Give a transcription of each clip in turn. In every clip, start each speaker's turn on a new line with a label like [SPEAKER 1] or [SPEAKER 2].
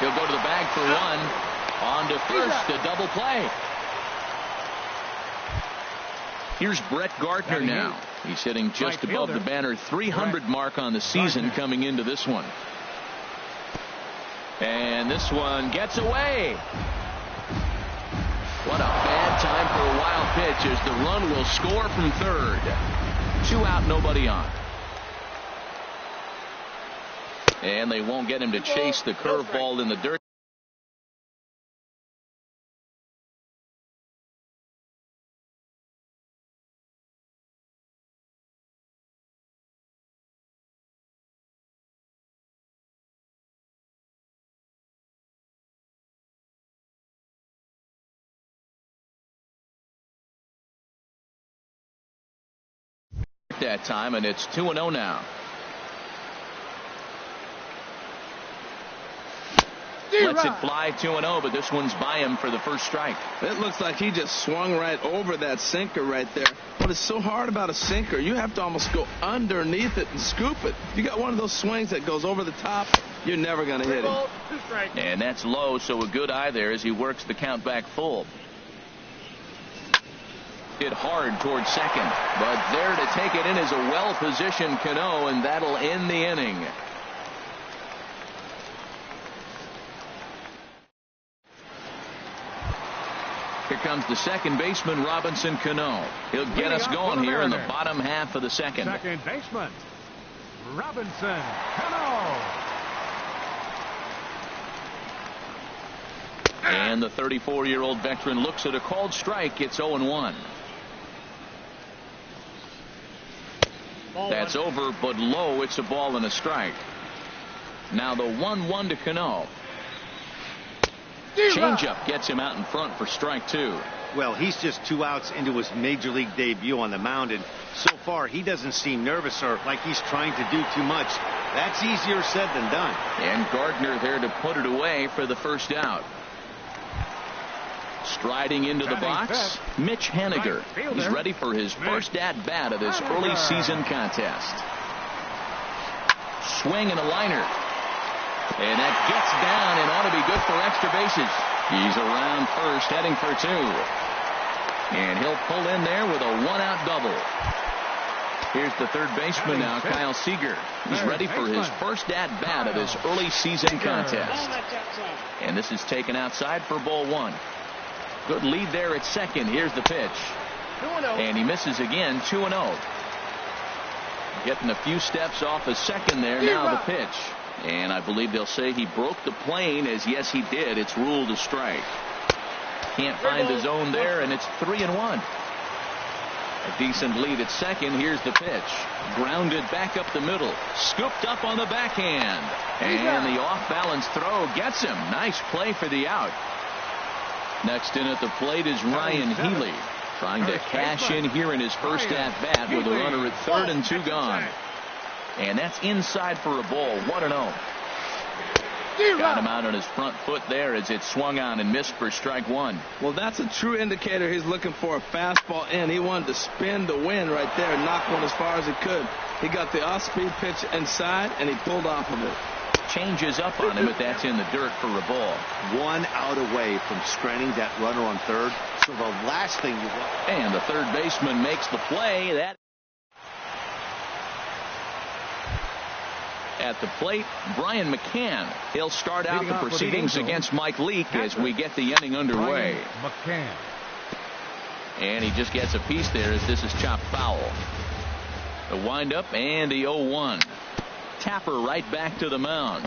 [SPEAKER 1] He'll go to the bag for one. On to first, a double play. Here's Brett Gardner now. He's hitting just above the banner 300 mark on the season coming into this one. And this one gets away. What a bad time for a wild pitch as the run will score from third. 2 out, nobody on. And they won't get him to chase the curveball in the dirt. That time, and it's 2-0 now. Lets it fly 2-0, but this one's by him for the first strike.
[SPEAKER 2] It looks like he just swung right over that sinker right there. What is so hard about a sinker, you have to almost go underneath it and scoop it. If you got one of those swings that goes over the top, you're never going to hit it.
[SPEAKER 1] And that's low, so a good eye there as he works the count back full. Hit hard towards second, but there to take it in is a well-positioned Cano, and that'll end the inning. Here comes the second baseman, Robinson Cano. He'll get us going here in the bottom half of the second.
[SPEAKER 3] Second baseman, Robinson Cano.
[SPEAKER 1] And the 34-year-old veteran looks at a called strike. It's 0-1. That's over, but low. It's a ball and a strike. Now the 1-1 to Cano. Changeup gets him out in front for strike 2.
[SPEAKER 4] Well, he's just 2 outs into his major league debut on the mound, and so far he doesn't seem nervous or like he's trying to do too much. That's easier said than done.
[SPEAKER 1] And Gardner there to put it away for the first out. Striding into the box, Mitch Haniger. He's ready for his first at-bat of this early season contest. Swing and a liner. And that gets down and ought to be good for extra bases. He's around first, heading for 2. And he'll pull in there with a 1-out double. Here's the third baseman now, Kyle Seager. He's ready for his first at-bat of this early season contest. And this is taken outside for ball 1. Good lead there at second. Here's the pitch. And he misses again, 2-0. Getting a few steps off of second there. Now the pitch. And I believe they'll say he broke the plane, as yes he did. It's ruled a strike. Can't find the zone there, and it's 3-1. A decent lead at second. Here's the pitch. Grounded back up the middle. Scooped up on the backhand. And the off-balance throw gets him. Nice play for the out. Next in at the plate is Ryan Healy, trying to cash in here in his first at-bat with a runner at third and 2 gone. And that's inside for a ball, 1-0. Got him out on his front foot there as it swung on and missed for strike 1.
[SPEAKER 2] Well, that's a true indicator he's looking for a fastball in. He wanted to spin the wind right there and knock one as far as he could. He got the off-speed pitch inside, and he pulled off of it.
[SPEAKER 1] Changes up on him, but that's in the dirt for a ball.
[SPEAKER 4] 1 out away from stranding that runner on third. So the last thing you want.
[SPEAKER 1] And the third baseman makes the play. That at the plate, Brian McCann. He'll start out the proceedings against Mike Leake as we get the inning underway.
[SPEAKER 3] McCann.
[SPEAKER 1] And he just gets a piece there as this is chopped foul. The windup and the 0-1. Tapper right back to the mound.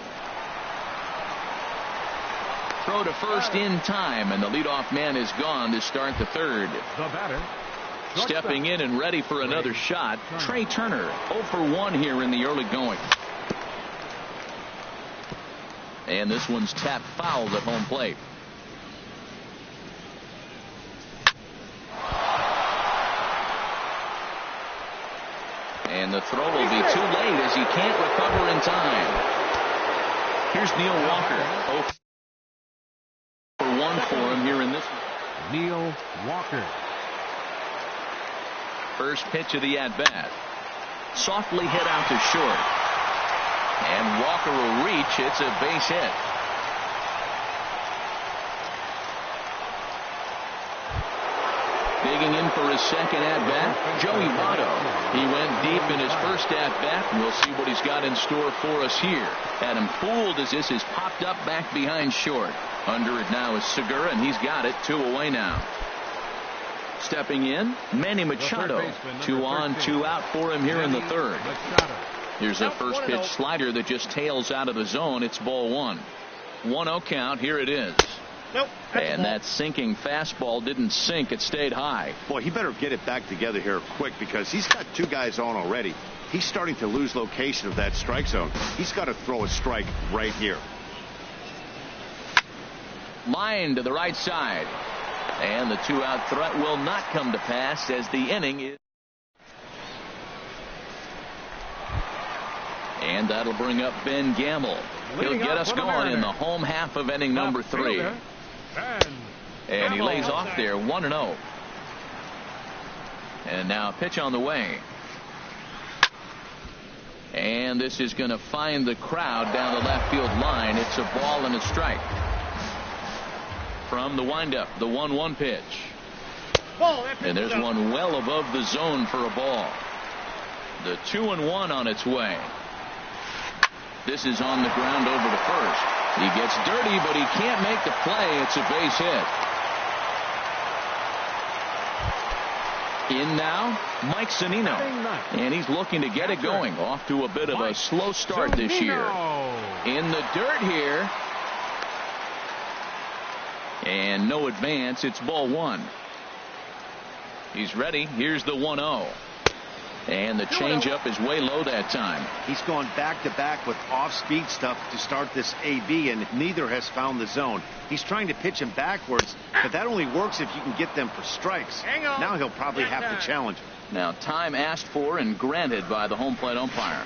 [SPEAKER 1] Throw to first in time, and the leadoff man is gone to start the third.
[SPEAKER 3] The batter.
[SPEAKER 1] Stepping in and ready for another shot, Trey Turner. 0 for 1 here in the early going. And this one's tapped fouled at home plate. And the throw will be too late as he can't recover in time. Here's Neil Walker. 0 for 1 for him here in this one.
[SPEAKER 3] Neil Walker.
[SPEAKER 1] First pitch of the at-bat. Softly hit out to short. And Walker will reach. It's a base hit. Digging in for his second at-bat, Joey Votto. He went deep in his first at-bat, and we'll see what he's got in store for us here. Had him fooled as this is popped up back behind short. Under it now is Segura, and he's got it. 2 away now. Stepping in, Manny Machado. 2 on, 2 out for him here in the third. Here's a first pitch slider that just tails out of the zone. It's ball 1. 1-0 count. Here it is.
[SPEAKER 4] Nope.
[SPEAKER 1] And that sinking fastball didn't sink. It stayed high.
[SPEAKER 4] Boy, he better get it back together here quick because he's got 2 guys on already. He's starting to lose location of that strike zone. He's got to throw a strike right here.
[SPEAKER 1] Line to the right side. And the 2-out threat will not come to pass as the inning is. And that'll bring up Ben Gamble. He'll get us going in the home half of inning number 3. And he lays off there 1-0. And now a pitch on the way. And this is going to find the crowd down the left field line. It's a ball and a strike. From the windup, the 1-1 pitch. And there's one well above the zone for a ball. The 2-1 on its way. This is on the ground over to first. He gets dirty, but he can't make the play. It's a base hit. In now, Mike Zunino. And he's looking to get it going. Off to a bit of a slow start this year. In the dirt here. And no advance. It's ball 1. He's ready. Here's the 1-0. And the changeup is way low that time.
[SPEAKER 4] He's gone back-to-back with off-speed stuff to start this AB, and neither has found the zone. He's trying to pitch him backwards, but that only works if you can get them for strikes. Now he'll probably have to challenge him.
[SPEAKER 1] Now time asked for and granted by the home plate umpire.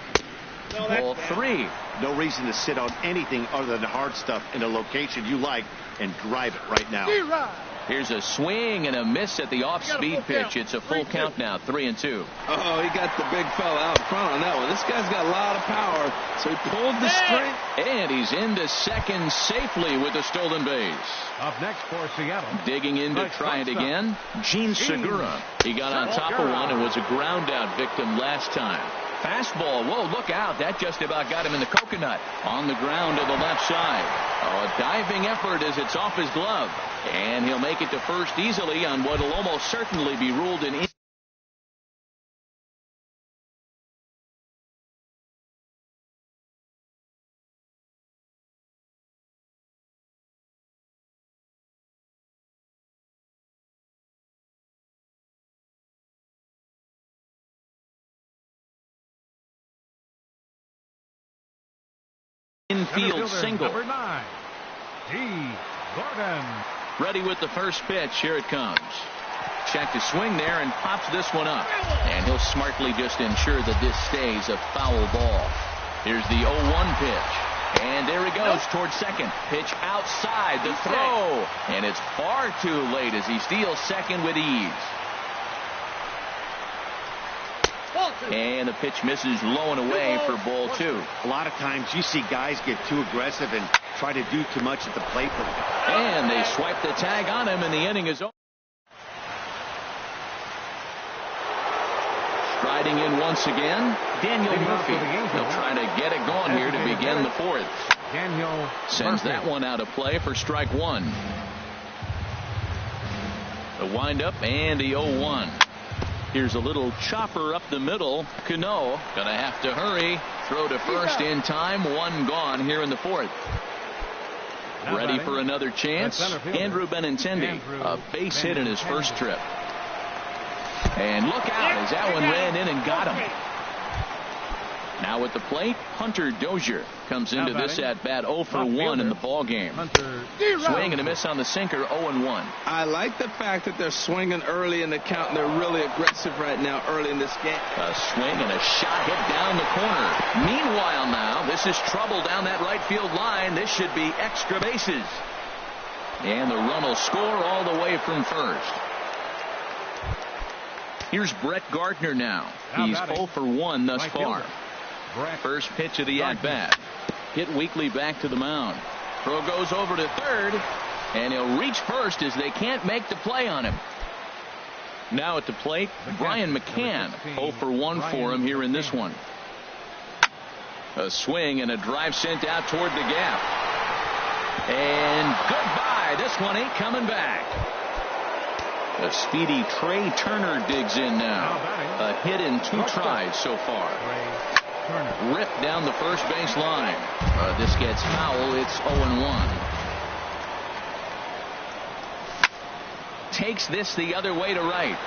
[SPEAKER 1] Ball 3.
[SPEAKER 4] No reason to sit on anything other than hard stuff in a location you like and drive it right now.
[SPEAKER 1] Here's a swing and a miss at the off-speed pitch. It's a full count now, 3-2.
[SPEAKER 2] Oh, he got the big fella out front on that one. This guy's got a lot of power, so he pulled the string.
[SPEAKER 1] And he's into second safely with a stolen base.
[SPEAKER 3] Up next for Seattle.
[SPEAKER 1] Digging in to try it again, Gene Segura. He got on top of one and was a ground-out victim last time. Fastball. Whoa, look out. That just about got him in the coconut. On the ground to the left side. Oh, a diving effort as it's off his glove. And he'll make it to first easily on what will almost certainly be ruled an infield single.
[SPEAKER 3] Number 9, D. Gordon.
[SPEAKER 1] Ready with the first pitch. Here it comes. Check to swing there and pops this one up. And he'll smartly just ensure that this stays a foul ball. Here's the 0-1 pitch. And there he goes towards second. Pitch outside the throw. And it's far too late as he steals second with ease. And the pitch misses low and away for ball 2.
[SPEAKER 4] A lot of times you see guys get too aggressive and try to do too much at the plate.
[SPEAKER 1] And they swipe the tag on him, and the inning is over. Striding in once again, Daniel Murphy. He'll try to get it going here to begin the 4th.
[SPEAKER 3] Daniel
[SPEAKER 1] sends that one out of play for strike 1. The windup and the 0-1. Here's a little chopper up the middle. Cano gonna have to hurry. Throw to first in time. 1 gone here in the 4th. Ready for another chance. Andrew Benintendi. A base hit in his first trip. And look out as that one ran in and got him. Now at the plate, Hunter Dozier comes into this at-bat 0 for 1 in the ball game. Swing and a miss on the sinker, 0-1.
[SPEAKER 2] I like the fact that they're swinging early in the count, and they're really aggressive right now early in this game.
[SPEAKER 1] A swing and a shot hit down the corner. Meanwhile now, this is trouble down that right field line. This should be extra bases. And the run will score all the way from first. Here's Brett Gardner now. He's 0 for 1 thus far. First pitch of the at-bat. Hit weakly back to the mound. Throw goes over to third, and he'll reach first as they can't make the play on him. Now at the plate, Brian McCann. 0 for 1 for him here in this one. A swing and a drive sent out toward the gap. And goodbye. This one ain't coming back. A speedy Trey Turner digs in now. A hit in 2 tries so far. Ripped down the first base line. This gets foul. It's 0-1. Takes this the other way to right.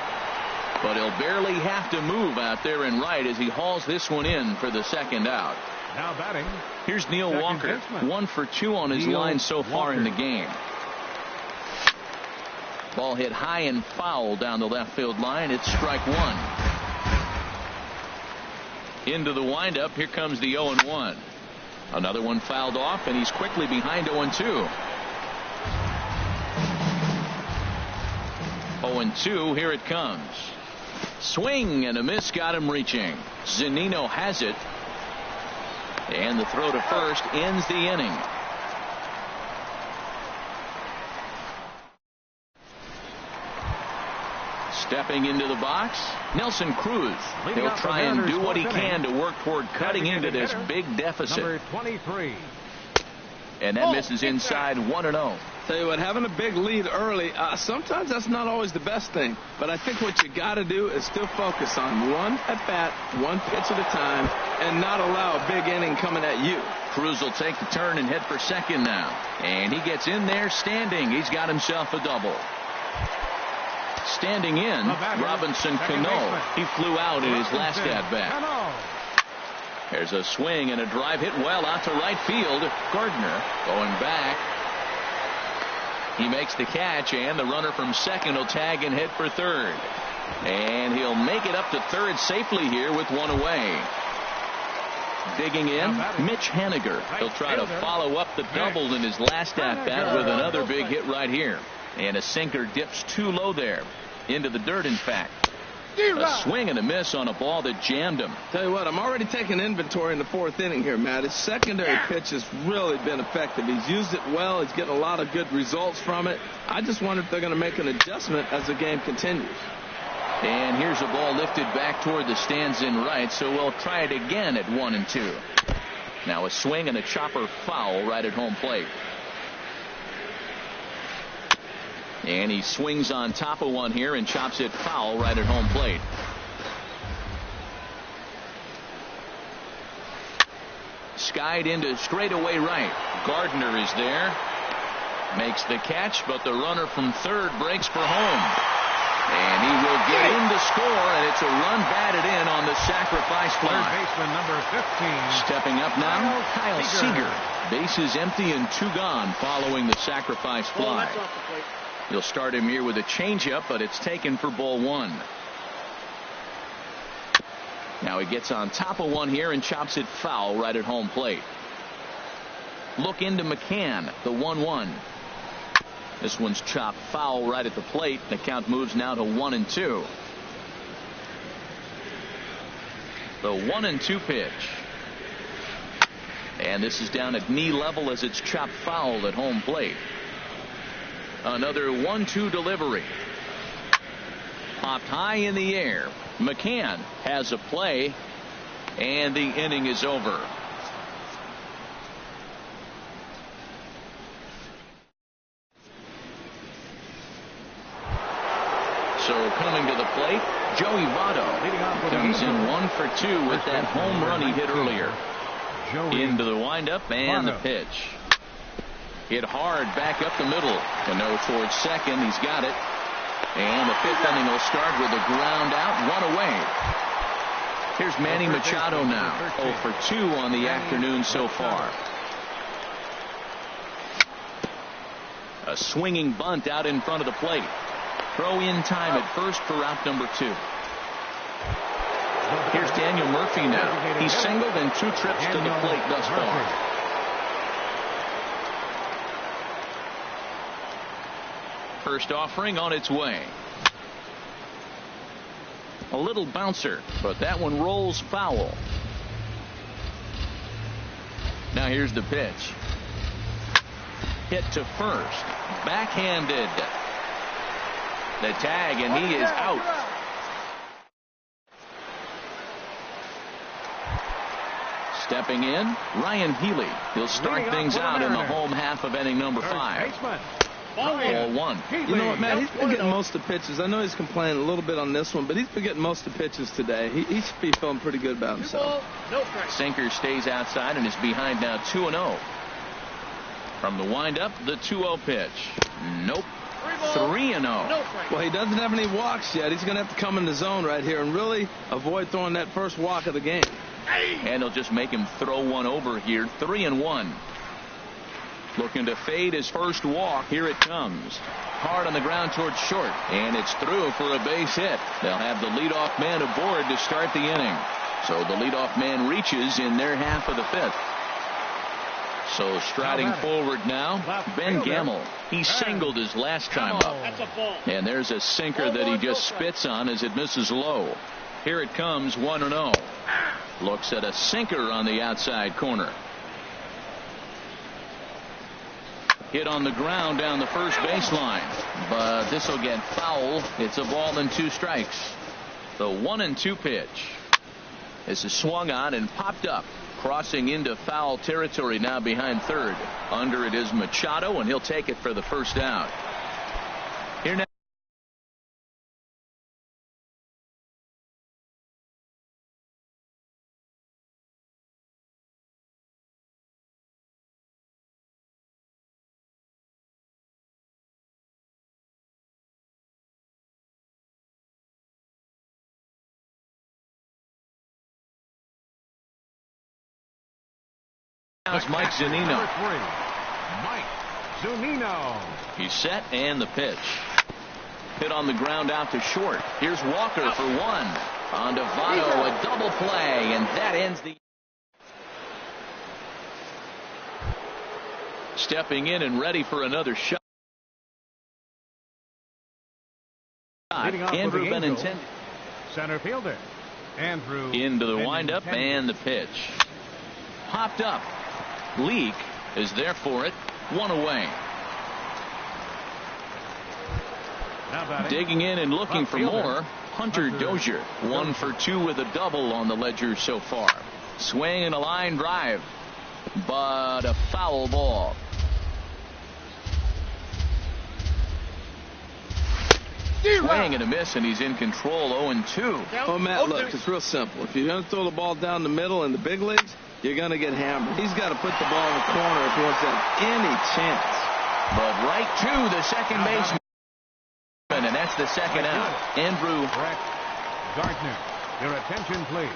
[SPEAKER 1] But he'll barely have to move out there in right as he hauls this one in for the second out.
[SPEAKER 3] Now batting.
[SPEAKER 1] Here's Neil Walker. 1 for 2 on his line so far in the game. Ball hit high and foul down the left field line. It's strike 1. Into the windup. Here comes the 0-1. Another one fouled off, and he's quickly behind 0-2. 0-2. Here it comes. Swing and a miss got him reaching. Zunino has it. And the throw to first ends the inning. Stepping into the box, Nelson Cruz. He'll try and do what he can to work toward cutting into this big deficit.
[SPEAKER 3] Number 23.
[SPEAKER 1] And that misses inside 1-0.
[SPEAKER 2] Tell you what, having a big lead early, sometimes that's not always the best thing. But I think what you got to do is still focus on one at bat, one pitch at a time, and not allow a big inning coming at you.
[SPEAKER 1] Cruz will take the turn and head for second now. And he gets in there standing. He's got himself a double. Standing in, Robinson Cano. He flew out in his last at-bat. There's a swing and a drive hit well out to right field. Gardner going back. He makes the catch, and the runner from second will tag and hit for third. And he'll make it up to third safely here with one away. Digging in, Mitch Haniger. He'll try to follow up the double in his last at-bat with another big hit right here. And a sinker dips too low there. Into the dirt, in fact. A swing and a miss on a ball that jammed him.
[SPEAKER 2] Tell you what, I'm already taking inventory in the 4th inning here, Matt. His secondary pitch has really been effective. He's used it well. He's getting a lot of good results from it. I just wonder if they're going to make an adjustment as the game continues.
[SPEAKER 1] And here's a ball lifted back toward the stands in right, so we'll try it again at 1-2. Now a swing and a chopper foul right at home plate. And he swings on top of one here and chops it foul right at home plate. Skied into straightaway right. Gardner is there. Makes the catch, but the runner from third breaks for home. And he will get in to score, and it's a run batted in on the sacrifice fly.
[SPEAKER 3] Third baseman number 15.
[SPEAKER 1] Stepping up now, Kyle Seager. Bases empty and 2 gone following the sacrifice fly. You'll start him here with a changeup, but it's taken for ball 1. Now he gets on top of one here and chops it foul right at home plate. Look into McCann, the 1-1. This one's chopped foul right at the plate. The count moves now to 1-2. The 1-2 pitch. And this is down at knee level as it's chopped foul at home plate. Another 1-2 delivery. Popped high in the air. McCann has a play, and the inning is over. So coming to the plate, Joey Votto comes in 1 for 2 with that home run he hit earlier. Into the windup and the pitch. Hit hard back up the middle. Cano towards second. He's got it. And the 5th inning will start with a ground out, 1 away. Here's Manny Machado now. 0 for 2 on the afternoon so far. A swinging bunt out in front of the plate. Throw in time at first for out number 2. Here's Daniel Murphy now. He's singled in 2 trips to the plate thus far. First offering on its way. A little bouncer, but that one rolls foul. Now here's the pitch. Hit to first. Backhanded. The tag, and he is out. Stepping in, Ryan Healy. He'll start things out in the home half of inning number 5. Ball 1.
[SPEAKER 2] You know what, Matt? He's been getting most of the pitches. I know he's complaining a little bit on this one, but he's been getting most of the pitches today. He should be feeling pretty good about himself.
[SPEAKER 1] Sinker stays outside and is behind now 2-0. From the windup, the 2-0 pitch. Nope. 3-0.
[SPEAKER 2] Well, he doesn't have any walks yet. He's going to have to come in the zone right here and really avoid throwing that first walk of the game.
[SPEAKER 1] And he'll just make him throw one over here. 3-1. Looking to fade his first walk. Here it comes. Hard on the ground towards short. And it's through for a base hit. They'll have the leadoff man aboard to start the inning. So the leadoff man reaches in their half of the 5th. So striding forward now, Ben Gamble. He singled his last time up. And there's a sinker that he just spits on as it misses low. Here it comes, 1-0. Looks at a sinker on the outside corner. Hit on the ground down the first baseline, but this will get foul. It's a ball and 2 strikes. The 1-2 pitch. This is swung on and popped up, crossing into foul territory now behind third. Under it is Machado, and he'll take it for the first out. Here now. How's Mike Zunino?
[SPEAKER 3] Mike Zunino.
[SPEAKER 1] He's set, and the pitch. Hit on the ground out to short. Here's Walker for 1. On to Votto, a double play, and that ends the. Stepping in and ready for another shot. Andrew Benintendi.
[SPEAKER 3] Center fielder. Andrew.
[SPEAKER 1] Into the windup and the pitch. Popped up. Leak is there for it. 1 away. Digging in and looking for more. Hunter Dozier. 1 for 2 with a double on the ledger so far. Swing and a line drive, but a foul ball. Swing and a miss, and he's in control. 0-2.
[SPEAKER 2] Oh, Matt, look, it's real simple. If you're going to throw the ball down the middle in the big leagues, you're going to get hammered. He's got to put the ball in the corner if he wants to have any chance.
[SPEAKER 1] But right to the second baseman, and that's the second out. Andrew
[SPEAKER 3] Gardner, your attention, please.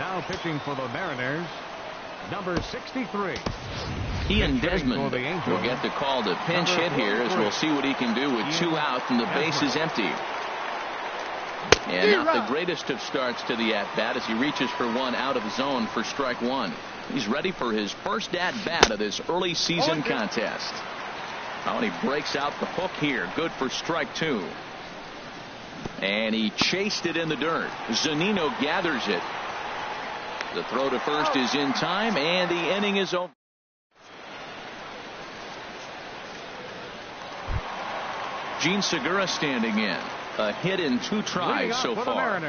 [SPEAKER 3] Now pitching for the Mariners, number 63.
[SPEAKER 1] Ian Desmond will get the call to pinch hit here, as we'll see what he can do with 2 out and the base is empty. And not the greatest of starts to the at-bat as he reaches for 1 out of the zone for strike 1. He's ready for his first at-bat of this early season contest. Oh, and he breaks out the hook here. Good for strike 2. And he chased it in the dirt. Zunino gathers it. The throw to first is in time, and the inning is over. Gene Segura standing in. A hit in 2 tries so far.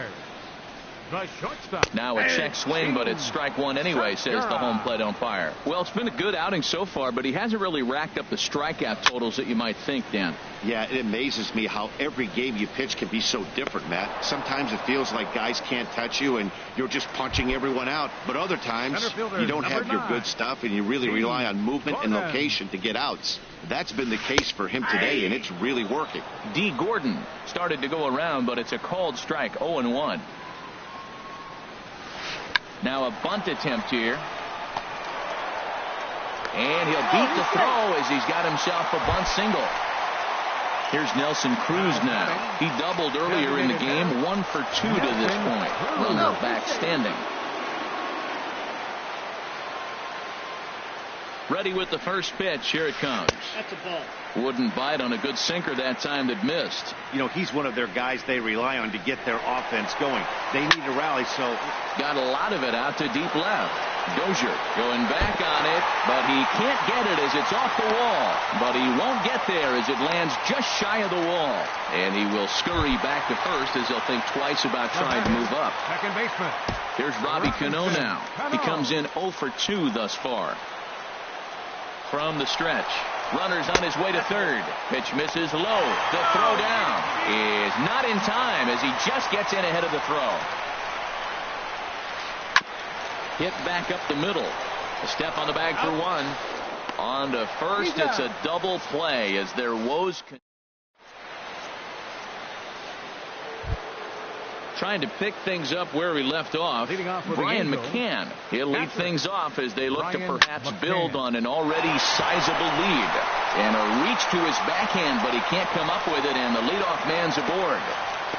[SPEAKER 1] Now a check swing, but it's strike 1 anyway, says the home plate umpire. Well, it's been a good outing so far, but he hasn't really racked up the strikeout totals that you might think, Dan.
[SPEAKER 4] Yeah, it amazes me how every game you pitch can be so different, Matt. Sometimes it feels like guys can't touch you and you're just punching everyone out. But other times you don't have your good stuff and you really rely on movement and location to get outs. That's been the case for him today, and it's really working.
[SPEAKER 1] D. Gordon started to go around, but it's a called strike. 0-1. Now a bunt attempt here. And he'll beat the throw as he's got himself a bunt single. Here's Nelson Cruz now. He doubled earlier in the game. 1 for 2 to this point. Runner back standing. Ready with the first pitch. Here it comes.
[SPEAKER 5] That's a ball.
[SPEAKER 1] Wouldn't bite on a good sinker that time that missed.
[SPEAKER 4] You know, he's one of their guys they rely on to get their offense going. They need a rally, so
[SPEAKER 1] got a lot of it out to deep left. Dozier going back on it, but he can't get it as it's off the wall. But he won't get there as it lands just shy of the wall. And he will scurry back to first as he'll think twice about trying to move up.
[SPEAKER 3] Second baseman.
[SPEAKER 1] Here's Robbie Cano now. He comes in 0 for 2 thus far. From the stretch. Runner's on his way to third. Pitch misses low. The throw down is not in time as he just gets in ahead of the throw. Hit back up the middle. A step on the bag for one. On to first. It's a double play as their woes. Trying to pick things up where we left off. Brian McCann. He'll lead things off as they look to perhaps build on an already sizable lead. And a reach to his backhand, but he can't come up with it, and the leadoff man's aboard.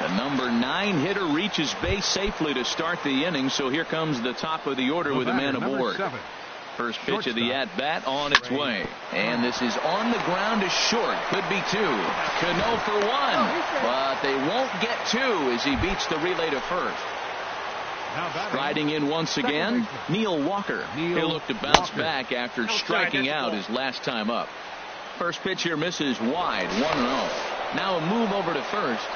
[SPEAKER 1] The number 9 hitter reaches base safely to start the inning, so here comes the top of the order with a man aboard. First pitch of the at-bat on its way. And this is on the ground to short. Could be 2. Cano for 1. But they won't get 2 as he beats the relay to first. Striding in once again, Neil Walker. He'll look to bounce back after striking out his last time up. First pitch here misses wide, 1-0. Now a move over to first.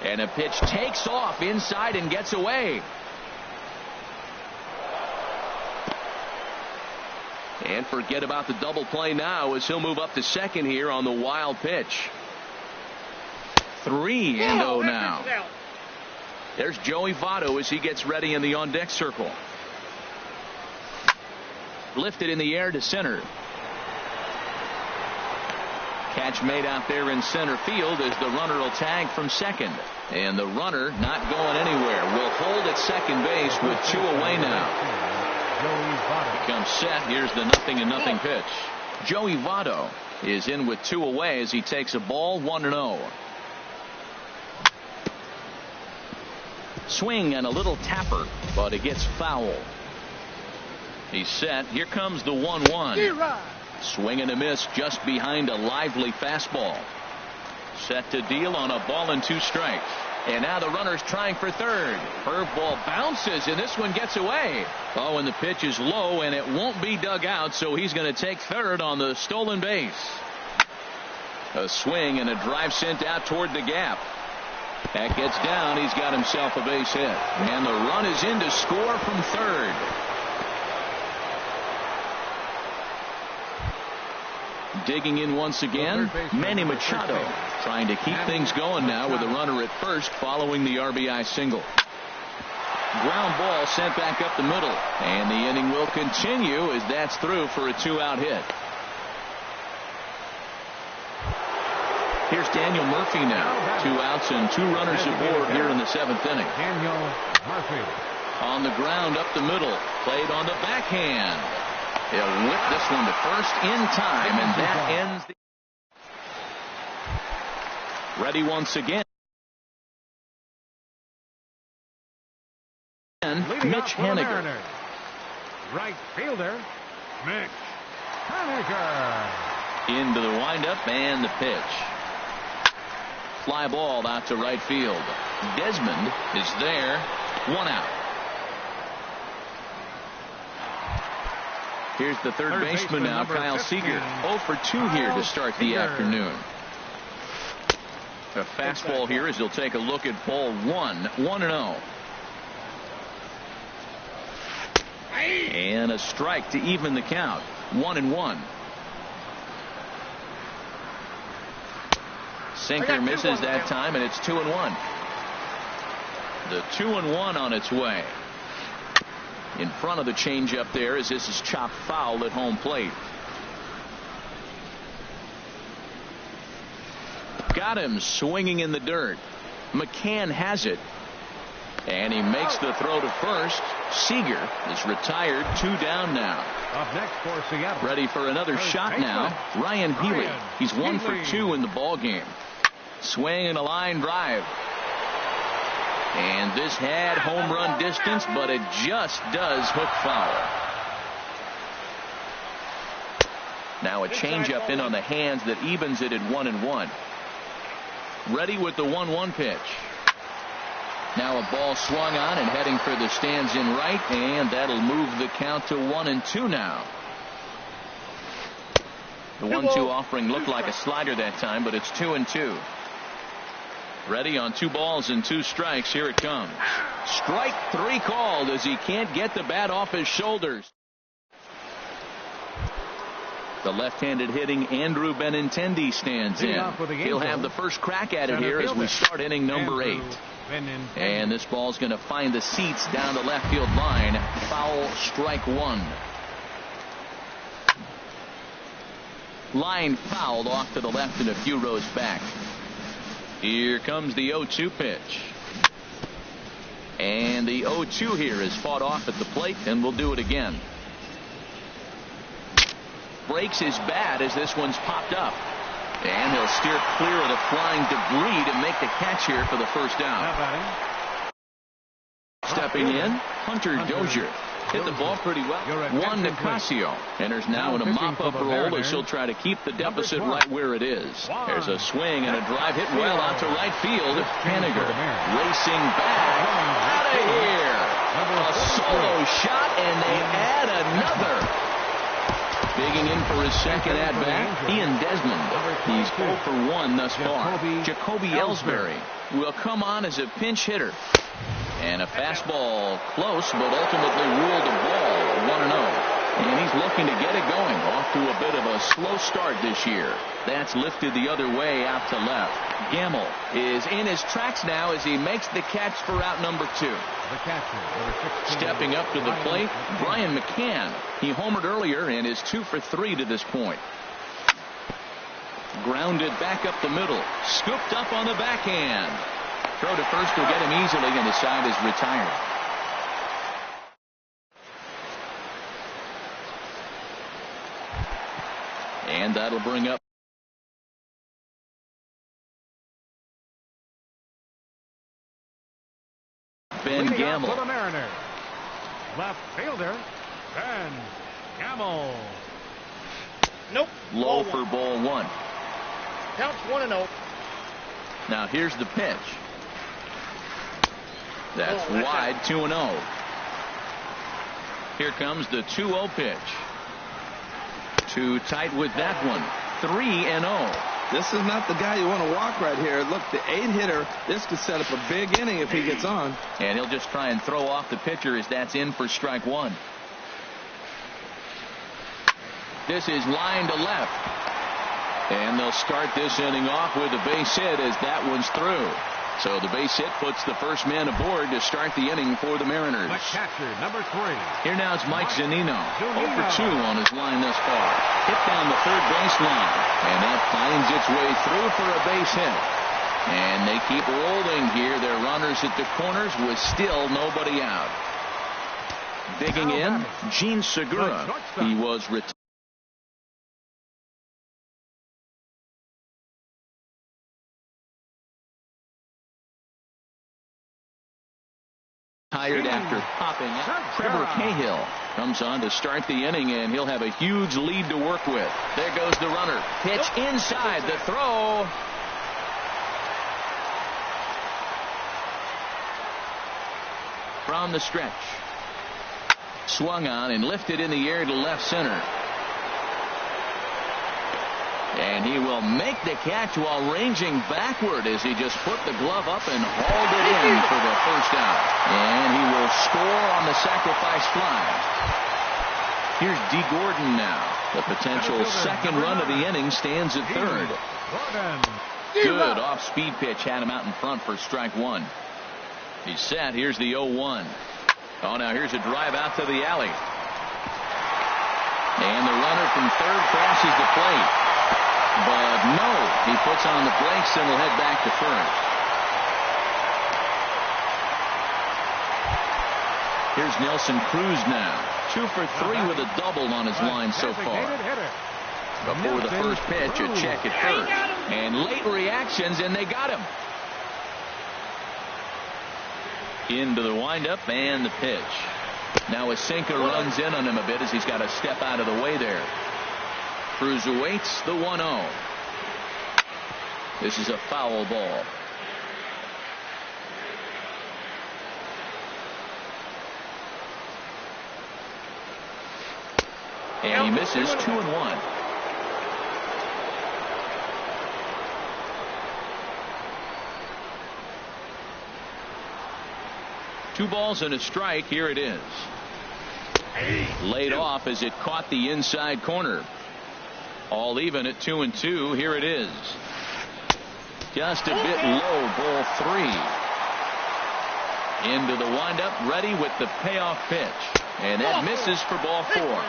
[SPEAKER 1] And a pitch takes off inside and gets away. And forget about the double play now as he'll move up to second here on the wild pitch. 3-0 now. There's Joey Votto as he gets ready in the on-deck circle. Lifted in the air to center. Catch made out there in center field as the runner will tag from second. And the runner not going anywhere. Will hold at second base with 2 away now. Becomes set. Here's the 0-0 pitch. Joey Votto is in with 2 away as he takes a ball, 1-0. Swing and a little tapper, but it gets foul. He's set. Here comes the 1-1. Swing and a miss just behind a lively fastball. Set to deal on a ball and 2 strikes. And now the runner's trying for third. Curveball bounces and this one gets away. Oh, and the pitch is low and it won't be dug out, so he's going to take third on the stolen base. A swing and a drive sent out toward the gap. That gets down. He's got himself a base hit. And the run is in to score from third. Digging in once again, Manny Machado trying to keep things going now with a runner at first following the RBI single. Ground ball sent back up the middle, and the inning will continue as that's through for a 2-out hit. Here's Daniel Murphy now. 2 outs and 2 runners aboard here in the 7th inning.
[SPEAKER 3] Daniel Murphy.
[SPEAKER 1] On the ground up the middle, played on the backhand. He'll whip this one to first in time, and that ends the... Ready once again. Mitch Haniger.
[SPEAKER 3] Right fielder, Mitch Haniger.
[SPEAKER 1] Into the windup and the pitch. Fly ball out to right field. Desmond is there. 1 out. Here's the third baseman now, Kyle Seager. 0 for 2 here to start the afternoon. A fastball here as he'll take a look at ball 1. 1-0. And a strike to even the count. 1-1. Sinker misses that time, and it's 2-1. The 2-1 on its way. In front of the changeup there as this is chopped foul at home plate. Got him swinging in the dirt. McCann has it. And he makes the throw to first. Seager is retired. 2 down now.
[SPEAKER 3] Up next for Seattle.
[SPEAKER 1] Ready for another shot now. Ryan Healy. He's 1 for 2 in the ball game. Swing and a line drive. And this had home run distance, but it just does hook foul. Now a changeup in on the hands that evens it at 1-1. Ready with the 1-1 pitch. Now a ball swung on and heading for the stands in right, and that'll move the count to 1-2 now. The 1-2 offering looked like a slider that time, but it's 2-2. Ready on 2 balls and 2 strikes. Here it comes. Strike 3 called as he can't get the bat off his shoulders. The left-handed hitting Andrew Benintendi stands in. He'll have the first crack at it here as we start inning number 8. And this ball's going to find the seats down the left field line. Foul, strike 1. Line fouled off to the left and a few rows back. Here comes the 0-2 pitch. And the 0-2 here is fought off at the plate, and we'll do it again. Breaks his bat as this one's popped up. And he'll steer clear of the flying debris to make the catch here for the first out. Stepping in, Hunter Dozier. Hit the ball pretty well. Juan Nicasio enters now in a mop-up role as he'll try to keep the deficit right where it is. There's a swing and a drive hit well out to right field. Haniger racing back out of here. A solo shot, and they add another. Digging in for his second at-bat, Ian Desmond. He's 0 for 1 thus far. Jacoby Ellsbury will come on as a pinch hitter. And a fastball close, but ultimately ruled a ball 1-0. And he's looking to get it going. Off to a bit of a slow start this year. That's lifted the other way out to left. Gamble is in his tracks now as he makes the catch for out number 2.
[SPEAKER 3] The catcher,
[SPEAKER 1] stepping up to the plate, Brian McCann. He homered earlier and is 2 for 3 to this point. Grounded back up the middle. Scooped up on the backhand. Throw to first will get him easily, and the side is retired. And that'll bring up Ben Gamble.
[SPEAKER 3] For the Mariners, left fielder Ben Gamble.
[SPEAKER 5] Nope.
[SPEAKER 1] Low for ball 1.
[SPEAKER 5] Counts 1-0.
[SPEAKER 1] Now here's the pitch. That's wide, 2-0. Here comes the 2-0 pitch. Too tight with that one. 3-0.
[SPEAKER 2] This is not the guy you want to walk right here. Look, the 8-hitter, this could set up a big inning if he gets on.
[SPEAKER 1] And he'll just try and throw off the pitcher as that's in for strike 1. This is line to left. And they'll start this inning off with a base hit as that one's through. So the base hit puts the first man aboard to start the inning for the Mariners.
[SPEAKER 3] The catcher, number 3.
[SPEAKER 1] Here now it's Mike Zunino. 0 for 2 on his line thus far. Hit down the third baseline. And that finds its way through for a base hit. And they keep rolling here. Their runners at the corners with still nobody out. Digging in, Gene Segura. He was retired. Tired after popping out. Trevor Cahill comes on to start the inning, and he'll have a huge lead to work with. There goes the runner. Pitch inside. The throw. From the stretch. Swung on and lifted in the air to left center. And he will make the catch while ranging backward as he just put the glove up and hauled it in for the first out. And he will score on the sacrifice fly. Here's D. Gordon now. The potential second run of the inning stands at third. Good off-speed pitch had him out in front for strike 1. He's set. Here's the 0-1. Oh, now here's a drive out to the alley. And the runner from third crosses the plate. But no, he puts on the brakes and will head back to first. Here's Nelson Cruz now. 2 for 3 with a double on his line so far. Before the first pitch, a check at first. And late reactions, and they got him. Into the windup and the pitch. Now a sinker runs in on him a bit as he's got to step out of the way there. Cruz awaits the 1-0. This is a foul ball. And he misses 2-1. Two balls and a strike. Here it is. Laid off as it caught the inside corner. All even at 2-2. Here it is. Just a bit low. Ball 3. Into the windup. Ready with the payoff pitch. And that misses for ball 4.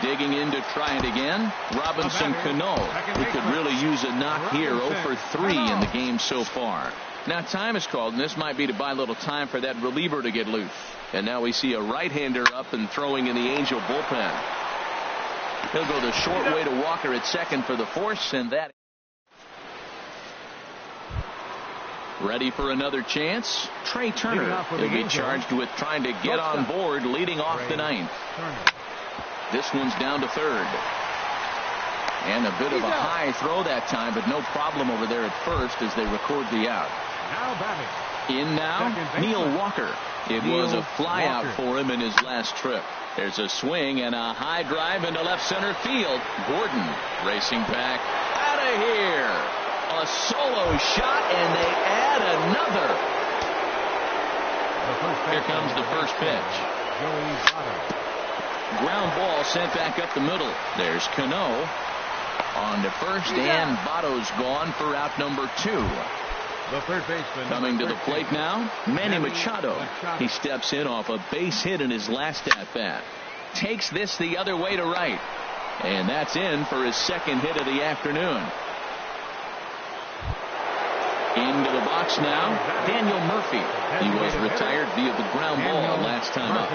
[SPEAKER 1] Digging in to try it again. Robinson Cano, who could really use a knock here. 0 for 3 in the game so far. Now time is called, and this might be to buy a little time for that reliever to get loose. And now we see a right-hander up and throwing in the Angel bullpen. He'll go the short way to Walker at second for the force, and that. Ready for another chance. Trey Turner will be charged with trying to get on board, leading off the ninth. This one's down to third. And a bit of a high throw that time, but no problem over there at first as they record the out. In now, Neil Walker. It was a flyout for him in his last trip. There's a swing and a high drive into left center field. Gordon racing back out of here. A solo shot, and they add another. Here comes the first pitch. Ground ball sent back up the middle. There's Cano on to first, and Votto's gone for out number 2.
[SPEAKER 3] The third baseman
[SPEAKER 1] coming to the plate now, Manny Machado. He steps in off a base hit in his last at bat. Takes this the other way to right, and that's in for his second hit of the afternoon. Into the box now, Daniel Murphy. He was retired via the ground ball last time up.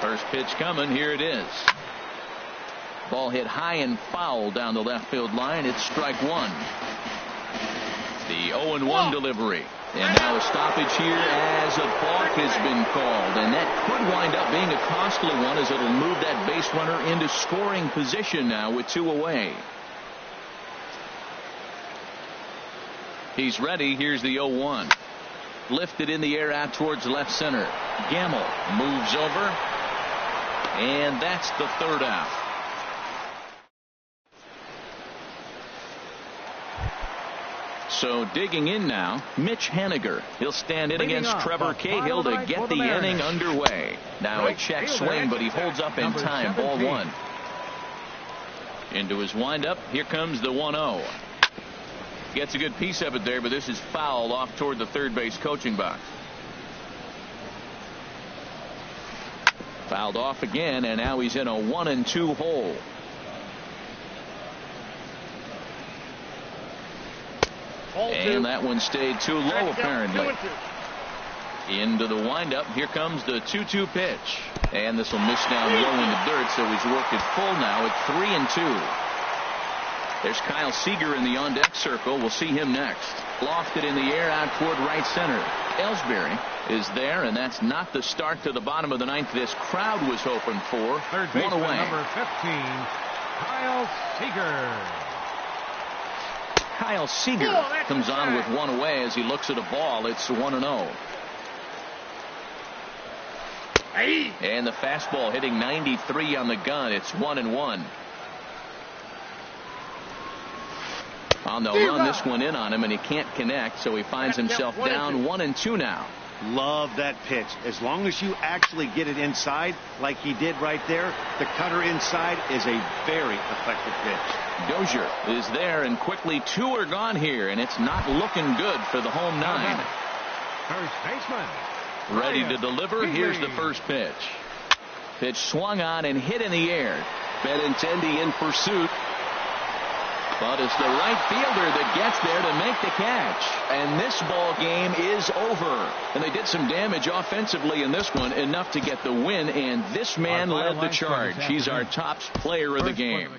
[SPEAKER 1] First pitch coming. Here it is. Ball hit high and foul down the left field line. It's strike 1. The 0-1 delivery. And now a stoppage here as a balk has been called. And that could wind up being a costly one as it'll move that base runner into scoring position now with 2 away. He's ready. Here's the 0-1. Lifted in the air out towards left center. Gamble moves over. And that's the third out. So digging in now, Mitch Haniger. He'll stand in against Trevor Cahill to get the inning underway. Now a check swing, but he holds up in time. Ball 1. Into his windup. Here comes the 1-0. Gets a good piece of it there, but this is fouled off toward the third base coaching box. Fouled off again, and now he's in a 1-2 hole. And that one stayed too low, apparently. Into the windup. Here comes the 2-2 pitch. And this will miss down low in the dirt, so he's worked it full now at 3-2. There's Kyle Seager in the on-deck circle. We'll see him next. Lofted in the air out toward right center. Ellsbury is there, and that's not the start to the bottom of the ninth this crowd was hoping for.
[SPEAKER 3] Third baseman,
[SPEAKER 1] one away.
[SPEAKER 3] number 15, Kyle Seager.
[SPEAKER 1] Kyle Seager comes on with 1 away as he looks at a ball. It's 1-0. And the fastball hitting 93 on the gun. It's 1-1. On the run, this one in on him, and he can't connect, so he finds himself down 1-2 now.
[SPEAKER 4] Love that pitch. As long as you actually get it inside, like he did right there, the cutter inside is a very effective pitch.
[SPEAKER 1] Dozier is there, and quickly 2 are gone here, and it's not looking good for the home 9.
[SPEAKER 3] First baseman.
[SPEAKER 1] Ready to deliver. Here's the first pitch. Pitch swung on and hit in the air. Benintendi in pursuit. But it's the right fielder that gets there to make the catch. And this ball game is over. And they did some damage offensively in this one, enough to get the win. And this man led the charge. He's our top player of the game.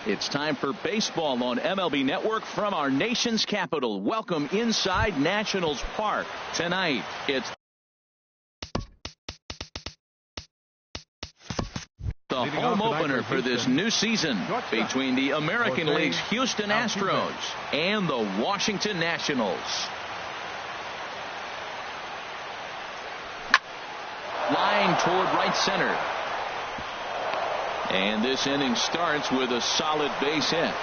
[SPEAKER 1] It's time for baseball on MLB Network from our nation's capital. Welcome inside Nationals Park. Tonight, it's the home opener for this new season between the American League's Houston Astros and the Washington Nationals. Line toward right center. And this inning starts with a solid base hit.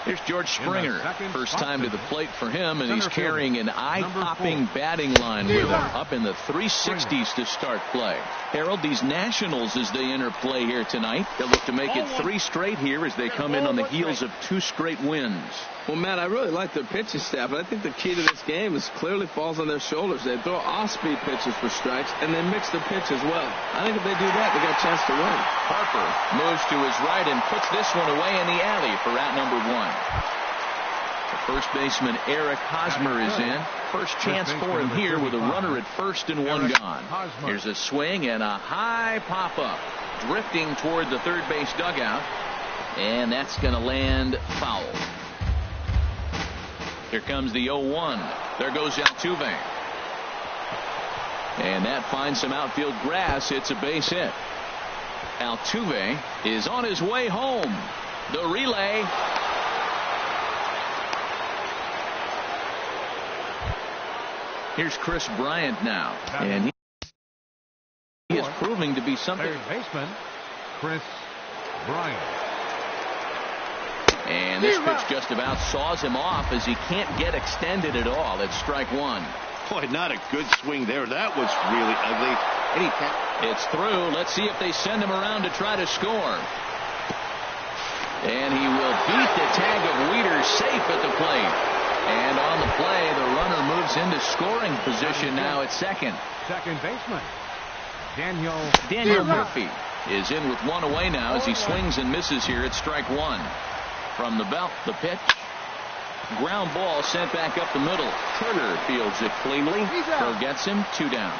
[SPEAKER 1] Here's George Springer. First time to the plate for him, and he's carrying an eye-popping batting line with him, up in the 360s to start play. Harold, these Nationals, as they enter play here tonight, they'll look to make it 3 straight here as they come in on the heels of 2 straight wins.
[SPEAKER 2] Well, Matt, I really like their pitching staff, but I think the key to this game is clearly falls on their shoulders. They throw off-speed pitches for strikes, and they mix their pitch as well. I think if they do that, they got a chance to win.
[SPEAKER 1] Harper moves to his right and puts this one away in the alley for out number 1. The first baseman Eric Hosmer is in. First chance for him here with a runner at first and 1 gone. Here's a swing and a high pop-up, drifting toward the third base dugout, and that's going to land foul. Here comes the 0-1. There goes Altuve. And that finds some outfield grass. It's a base hit. Altuve is on his way home. The relay. Here's Chris Bryant now. And he is proving to be something.
[SPEAKER 3] Third baseman, Chris Bryant.
[SPEAKER 1] And this pitch just about saws him off as he can't get extended at all. It's strike 1.
[SPEAKER 4] Boy, not a good swing there. That was really ugly.
[SPEAKER 1] It's through. Let's see if they send him around to try to score. And he will beat the tag of Weeder safe at the plate. And on the play, the runner moves into scoring position now at second.
[SPEAKER 3] Second baseman,
[SPEAKER 1] Daniel Murphy is in with 1 away now as he swings and misses here at strike 1. From the belt, the pitch. Ground ball sent back up the middle. Turner fields it cleanly. Forgets him. 2 down.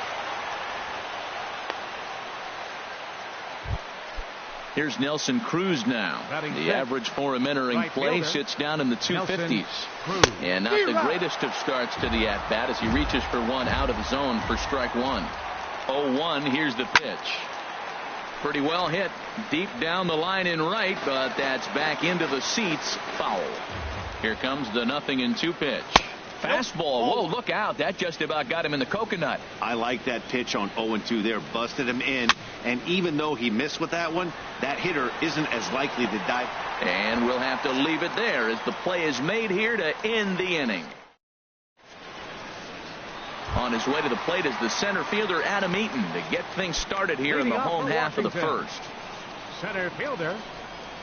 [SPEAKER 1] Here's Nelson Cruz now. The average for him entering play sits down in the 250s. And not the greatest of starts to the at-bat as he reaches for 1 out of the zone for strike 1. 0-1. Here's the pitch. Pretty well hit deep down the line in right, but that's back into the seats. Foul. Here comes the 0-2 pitch. Fastball. Whoa, look out. That just about got him in the coconut.
[SPEAKER 4] I like that pitch on 0-2 there. Busted him in. And even though he missed with that one, that hitter isn't as likely to die.
[SPEAKER 1] And we'll have to leave it there as the play is made here to end the inning. On his way to the plate is the center fielder Adam Eaton to get things started here in the home half of the first.
[SPEAKER 3] Center fielder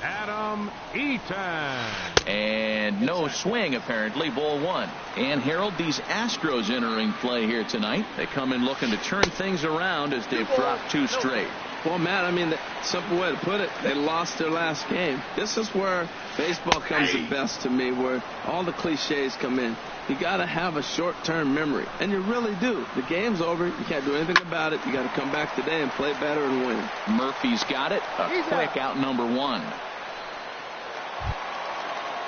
[SPEAKER 3] Adam Eaton.
[SPEAKER 1] And no swing, apparently. Ball one. And Harold, these Astros entering play here tonight. They come in looking to turn things around as they've dropped 2 straight.
[SPEAKER 2] Well, Matt, I mean, the simple way to put it, they lost their last game. This is where baseball comes the best to me, where all the cliches come in. You got to have a short-term memory, and you really do. The game's over. You can't do anything about it. You got to come back today and play better and win.
[SPEAKER 1] Murphy's got it. A quick out number 1.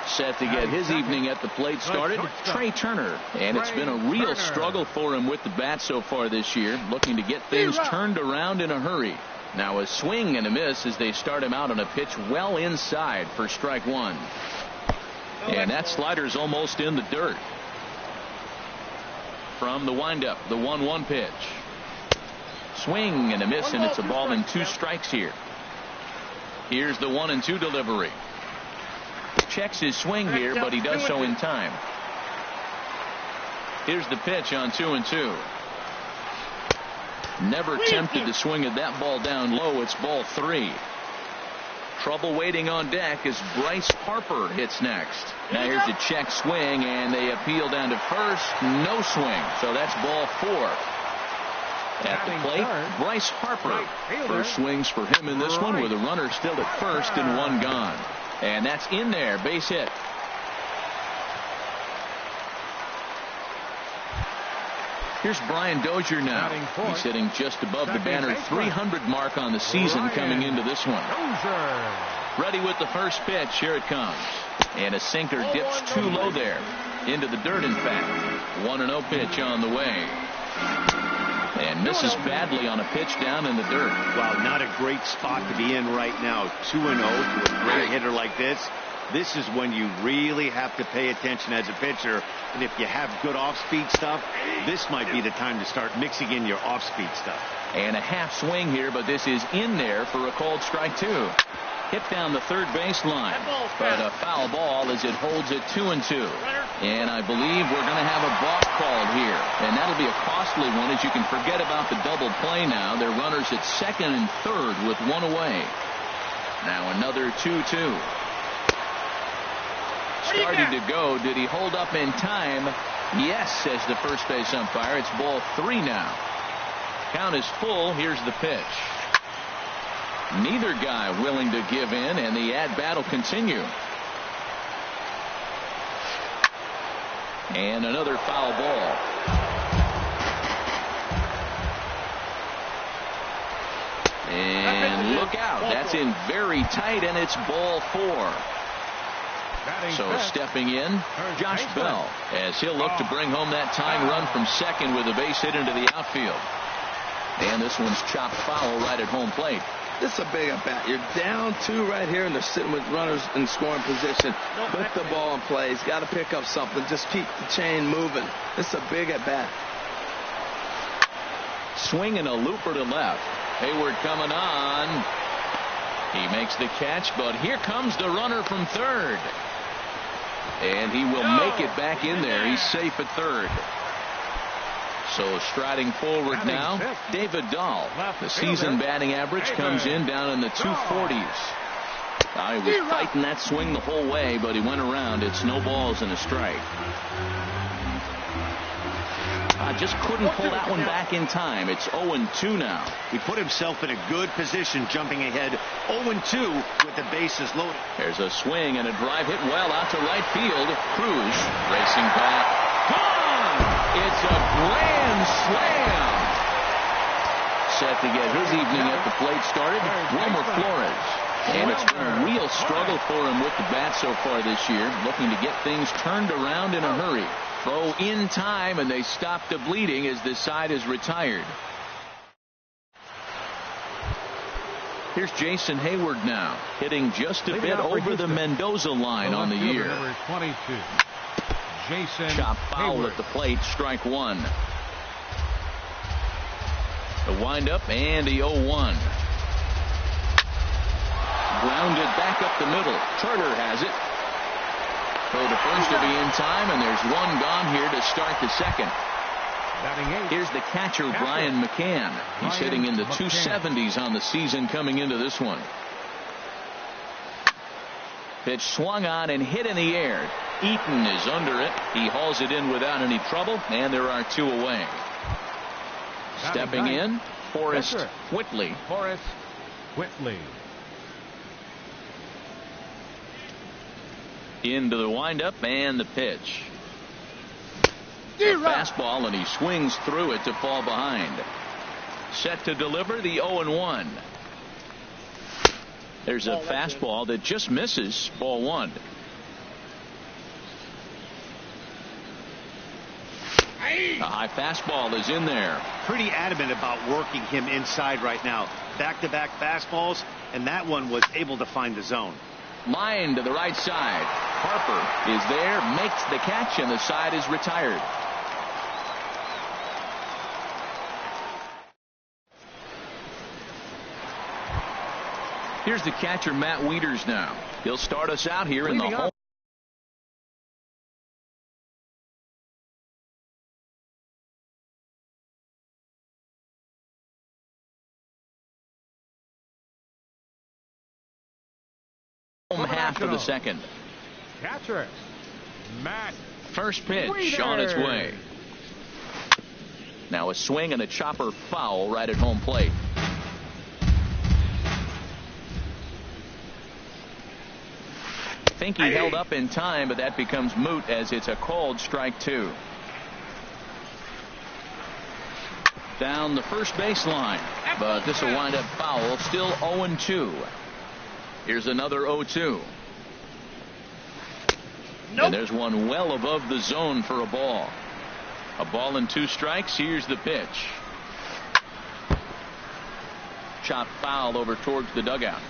[SPEAKER 1] Set to get his evening at the plate started, Trey Turner. And it's been a real struggle for him with the bat so far this year, looking to get things turned around in a hurry. Now a swing and a miss as they start him out on a pitch well inside for strike 1. And that slider's almost in the dirt. From the windup, the 1-1 pitch. Swing and a miss, and it's a ball and 2 strikes here. Here's the 1-2 delivery. Checks his swing here, but he does so in time. Here's the pitch on 2-2. Never tempted to swing at that ball down low. It's ball 3. Trouble waiting on deck as Bryce Harper hits next. Now here's a check swing, and they appeal down to first. No swing, so that's ball 4. At the plate, Bryce Harper. First swings for him in this one with a runner still at first and 1 gone. And that's in there, base hit. Here's Brian Dozier now. He's hitting just above the banner 300 mark on the season coming into this one. Ready with the first pitch. Here it comes. And a sinker dips too low there. Into the dirt, in fact. 1-0 pitch on the way. And misses badly on a pitch down in the dirt.
[SPEAKER 4] Wow, not a great spot to be in right now. 2-0 to a great hitter like this. This is when you really have to pay attention as a pitcher. And if you have good off-speed stuff, this might be the time to start mixing in your off-speed stuff.
[SPEAKER 1] And a half swing here, but this is in there for a called strike 2. Hit down the third baseline, but a foul ball as it holds at 2-2. And I believe we're going to have a balk called here, and that'll be a costly one, as you can forget about the double play now. They're runners at second and third with 1 away. Now another 2-2. Starting to go. Did he hold up in time? Yes, says the first base umpire. It's ball 3 now. Count is full. Here's the pitch. Neither guy willing to give in, and the at-bat will continue. And another foul ball. And look out. That's in very tight, and it's ball 4. So stepping in, Josh Bell, as he'll look to bring home that tying run from second with a base hit into the outfield. And this one's chopped foul right at home plate.
[SPEAKER 2] This is a big at bat. You're down 2 right here, and they're sitting with runners in scoring position. Put the ball in play. He's got to pick up something. Just keep the chain moving. This is a big at bat.
[SPEAKER 1] Swing and a looper to left. Hayward coming on. He makes the catch, but here comes the runner from third. And he will make it back in there. He's safe at third. So striding forward now, David Dahl. The season batting average comes in down in the 240s. He was fighting that swing the whole way, but he went around. It's no balls and a strike. Just couldn't pull that one back in time. It's 0-2 now.
[SPEAKER 4] He put himself in a good position, jumping ahead 0-2 with the bases loaded.
[SPEAKER 1] There's a swing and a drive hit well out to right field. Cruz racing back. Gone! It's a grand slam. Set to get his evening at the plate started, Wilmer Flores. And it's been a real struggle for him with the bat so far this year, looking to get things turned around in a hurry. Throw in time, and they stop the bleeding as this side is retired. Here's Jason Hayward now, hitting just a bit over the Mendoza line on the year.
[SPEAKER 3] Number 22, Jason
[SPEAKER 1] Chop foul
[SPEAKER 3] Hayward.
[SPEAKER 1] at the plate, strike 1. The windup and the 0-1. Grounded back up the middle. Turner has it. Throw to first to be in time, and there's 1 gone here to start the second. Here's the catcher, Brian McCann. He's hitting in the 270s on the season coming into this one. Pitch swung on and hit in the air. Eaton is under it. He hauls it in without any trouble, and there are 2 away. Stepping in, Forrest Whitley.
[SPEAKER 3] Forrest Whitley.
[SPEAKER 1] Into the windup and the pitch. A fastball, and he swings through it to fall behind. Set to deliver the 0-1. There's a fastball that just misses. Ball 1. A high fastball is in there.
[SPEAKER 4] Pretty adamant about working him inside right now. Back-to-back fastballs, and that one was able to find the zone.
[SPEAKER 1] Line to the right side. Harper is there, makes the catch, and the side is retired. Here's the catcher, Matt Wieters, now. He'll start us out here in the home. Half of the second.
[SPEAKER 3] Catcher, Matt.
[SPEAKER 1] First pitch
[SPEAKER 3] Wieters.
[SPEAKER 1] On its way. Now a swing and a chopper foul right at home plate. I think he held up in time, but that becomes moot as it's a called strike 2. Down the first baseline, but this will wind up foul. Still 0-2. Here's another 0-2. Nope. And there's one well above the zone for a ball. A ball and 2 strikes. Here's the pitch. Chop foul over towards the dugout.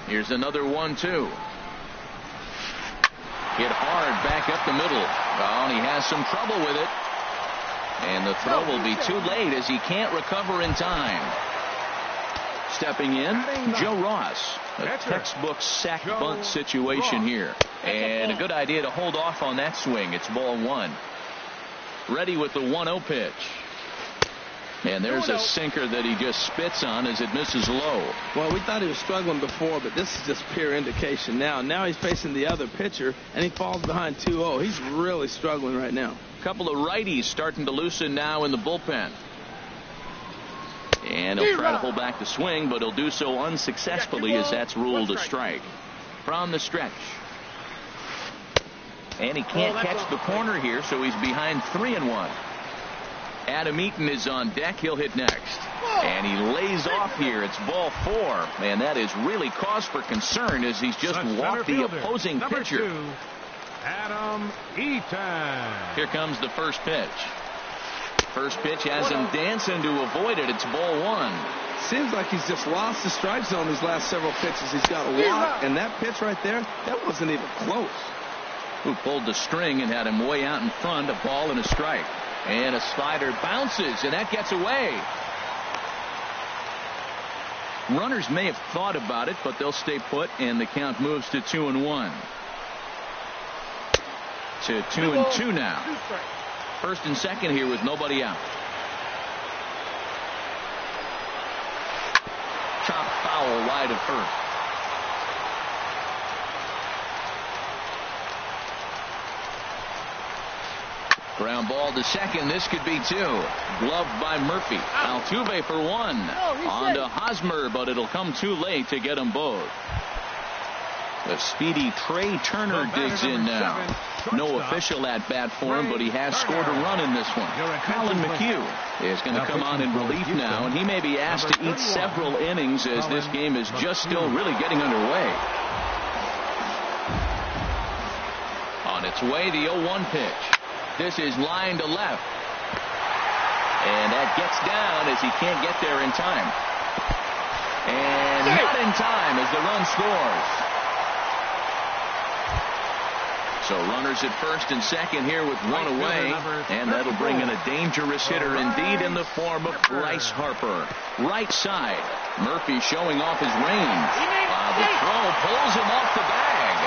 [SPEAKER 1] Here's another 1-2. Hit hard back up the middle. Oh, and he has some trouble with it. And the throw will be too late as he can't recover in time. Stepping in, Joe Ross. A textbook sack bunt situation here. And a good idea to hold off on that swing. It's ball 1. Ready with the 1-0 pitch. And there's a sinker that he just spits on as it misses low.
[SPEAKER 2] Well, we thought he was struggling before, but this is just pure indication now. Now he's facing the other pitcher, and he falls behind 2-0. He's really struggling right now.
[SPEAKER 1] A couple of righties starting to loosen now in the bullpen. And he'll try to hold back the swing, but he'll do so unsuccessfully as that's ruled a strike. From the stretch. And he can't catch the corner here, so he's behind 3-1. Adam Eaton is on deck. He'll hit next. And he lays off here. It's ball 4. Man, that is really cause for concern as he's just walked the opposing pitcher.
[SPEAKER 3] 2, Adam Eaton.
[SPEAKER 1] Here comes the first pitch. First pitch has him dancing to avoid it. It's ball 1.
[SPEAKER 2] Seems like he's just lost the strike zone these last several pitches. He's got a walk, and that pitch right there, that wasn't even close.
[SPEAKER 1] Who pulled the string and had him way out in front. A ball and a strike. And a slider bounces, and that gets away. Runners may have thought about it, but they'll stay put, and the count moves to 2-1. To 2-2 now. First and second here with nobody out. Chop foul wide of first. Ground ball to second. This could be 2. Gloved by Murphy. Altuve for 1. On to Hosmer, but it'll come too late to get them both. The speedy Trey Turner digs in now. No official at bat for him, but he has scored a run in this one. Colin McHugh is going to come on in relief now, and he may be asked to eat several innings as this game is just still really getting underway. On its way, the 0-1 pitch. This is line to left. And that gets down as he can't get there in time. And not in time as the run scores. So runners at first and second here with 1 away. And that'll bring in a dangerous hitter indeed in the form of Bryce Harper. Right side. Murphy showing off his range. The throw pulls him off the bag.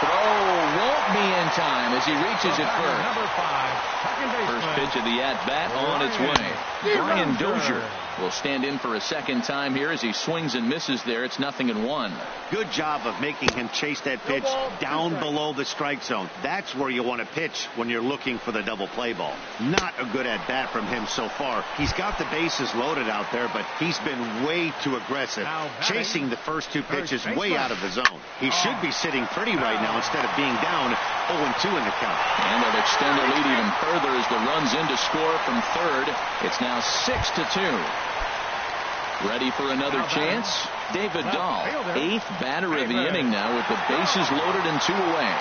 [SPEAKER 1] Throw won't be in time as he reaches it first.
[SPEAKER 3] Number 5, second baseman.
[SPEAKER 1] First pitch of the at-bat on its way. Brian Dozier will stand in for a second time here as he swings and misses there. It's 0-1.
[SPEAKER 4] Good job of making him chase that pitch down below the strike zone. That's where you want to pitch when you're looking for the double play ball. Not a good at-bat from him so far. He's got the bases loaded out there, but he's been way too aggressive, chasing the first two pitches way out of the zone. He should be sitting pretty right now instead of being down 0-2 in the count.
[SPEAKER 1] And they'll extend the lead even further as the runs in to score from third. It's now 6-2. Ready for another chance? David Dahl, 8th batter of the inning now with the bases loaded and 2 away.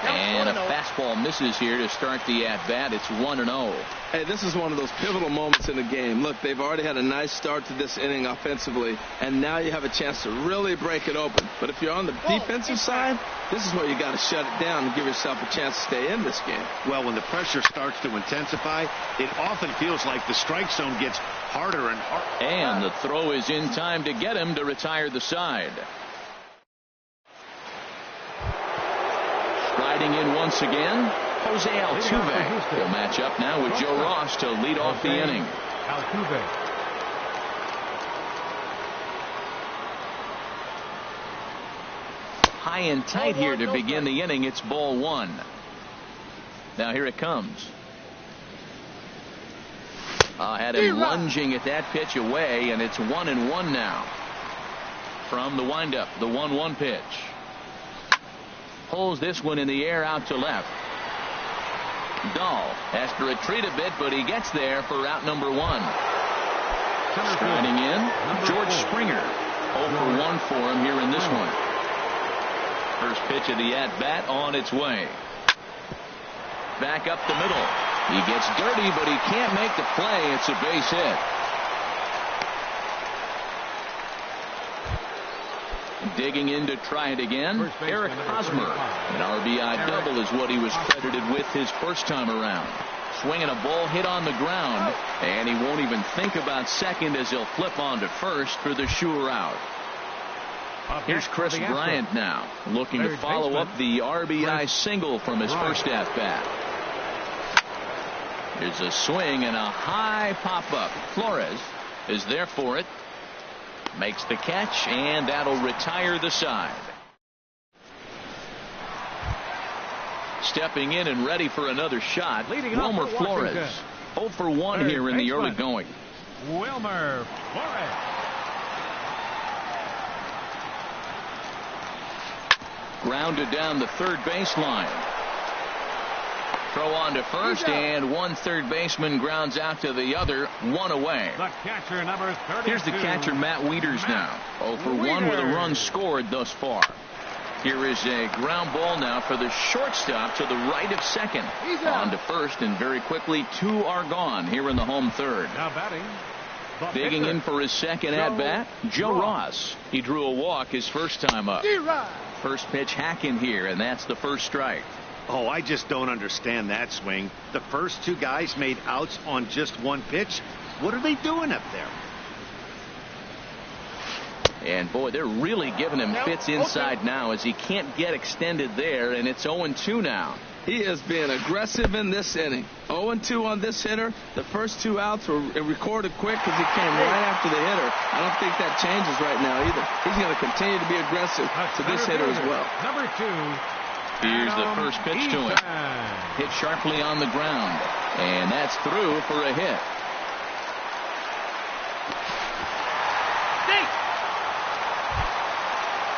[SPEAKER 1] And a fastball misses here to start the at-bat. It's 1-0.
[SPEAKER 2] Hey, this is one of those pivotal moments in the game. Look, they've already had a nice start to this inning offensively, and now you have a chance to really break it open. But if you're on the defensive side, this is where you got to shut it down and give yourself a chance to stay in this game.
[SPEAKER 4] Well, when the pressure starts to intensify, it often feels like the strike zone gets harder and harder.
[SPEAKER 1] And the throw is in time to get him to retire the side. Riding in once again, Jose Altuve. He'll match up now with Joe Ross to lead off the inning.
[SPEAKER 3] Altuve.
[SPEAKER 1] High and tight here to begin the inning. It's ball 1. Now here it comes. Had him lunging at that pitch away, and it's 1-1 now. From the windup, the 1-1 pitch. Pulls this one in the air out to left. Dahl has to retreat a bit, but he gets there for out number 1. Striding in, George Springer. 0 for 1 for him here in this one. First pitch of the at-bat on its way. Back up the middle. He gets dirty, but he can't make the play. It's a base hit. Digging in to try it again, Eric Hosmer. An RBI double is what he was credited with his first time around. Swinging a ball hit on the ground, and he won't even think about second as he'll flip on to first for the sure out. Here's Chris Bryant now, looking to follow up the RBI single from his first at-bat. Here's a swing and a high pop-up. Flores is there for it. Makes the catch, and that'll retire the side. Stepping in and ready for another shot, Wilmer Flores. 0 for 1 here in the early going.
[SPEAKER 3] Wilmer Flores.
[SPEAKER 1] Grounded down the third baseline. Throw on to first, and one third baseman grounds out to the other, 1 away.
[SPEAKER 3] The catcher, number 32.
[SPEAKER 1] Here's the catcher, Matt Wieters now. 0 for 1 with a run scored thus far. Here is a ground ball now for the shortstop to the right of second. On to first, and very quickly 2 are gone here in the home third.
[SPEAKER 3] Now batting.
[SPEAKER 1] Digging in for his second at-bat, Joe Ross. He drew a walk his first time up. First pitch hacking here, and that's the first strike.
[SPEAKER 4] Oh, I just don't understand that swing. The first 2 guys made outs on just 1 pitch. What are they doing up there?
[SPEAKER 1] And boy, they're really giving him fits inside now as he can't get extended there, and it's 0-2 now.
[SPEAKER 2] He is being aggressive in this inning. 0-2 on this hitter. The first 2 outs were recorded quick because he came right after the hitter. I don't think that changes right now either. He's going to continue to be aggressive to this hitter as well.
[SPEAKER 3] Number 2.
[SPEAKER 1] Here's the first pitch to him. Hit sharply on the ground. And that's through for a hit.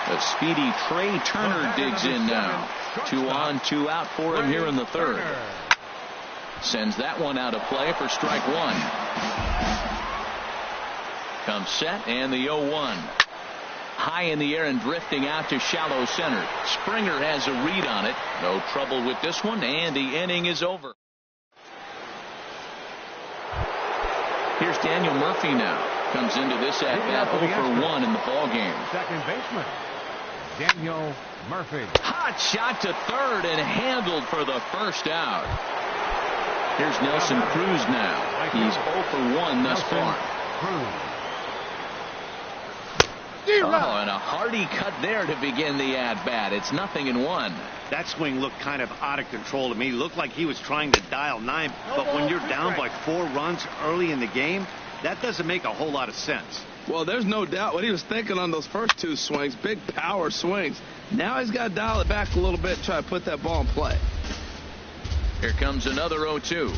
[SPEAKER 1] The speedy Trey Turner digs in now. 2 on, 2 out for him here in the third. Sends that one out of play for strike 1. Comes set, and the 0-1. High in the air and drifting out to shallow center. Springer has a read on it. No trouble with this one, and the inning is over. Here's Daniel Murphy now. Comes into this at-bat 0 for 1 in the ball game.
[SPEAKER 3] Second baseman, Daniel Murphy.
[SPEAKER 1] Hot shot to third and handled for the first out. Here's Nelson Cruz now. He's 0 for 1 thus far. Oh, and a hearty cut there to begin the at-bat. It's 0-1.
[SPEAKER 4] That swing looked kind of out of control to me. Looked like he was trying to dial 9, but when you're down by 4 runs early in the game, that doesn't make a whole lot of sense.
[SPEAKER 2] Well, there's no doubt what he was thinking on those first 2 swings. Big power swings. Now he's got to dial it back a little bit, try to put that ball in play.
[SPEAKER 1] Here comes another 0-2.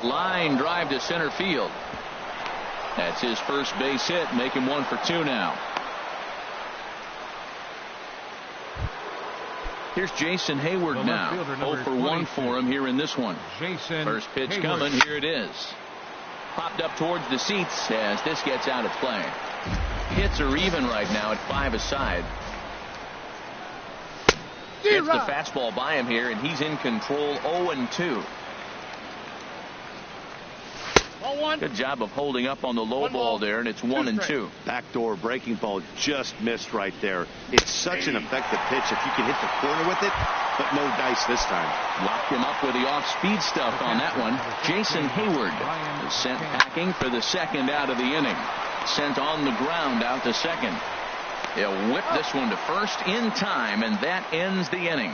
[SPEAKER 1] Line drive to center field. That's his first base hit, make him 1 for 2 now. Here's Jason Hayward now. 0 for 1 for him here in this one. First pitch coming. Here it is. Popped up towards the seats as this gets out of play. Hits are even right now at 5 aside. Gets the fastball by him here, and he's in control. 0-2. Good job of holding up on the low ball there, and it's 1-2.
[SPEAKER 4] Backdoor breaking ball just missed right there. It's such an effective pitch if you can hit the corner with it, but no dice this time.
[SPEAKER 1] Locked him up with the off-speed stuff on that one. Jason Hayward is sent packing for the second out of the inning. Sent on the ground out to second. He'll whip this one to first in time, and that ends the inning.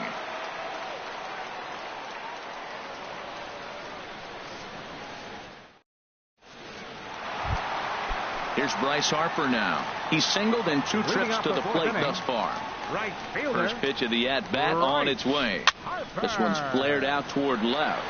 [SPEAKER 1] Here's Bryce Harper now. He's singled in 2 trips to the plate thus far. First pitch of the at-bat on its way. This one's flared out toward left.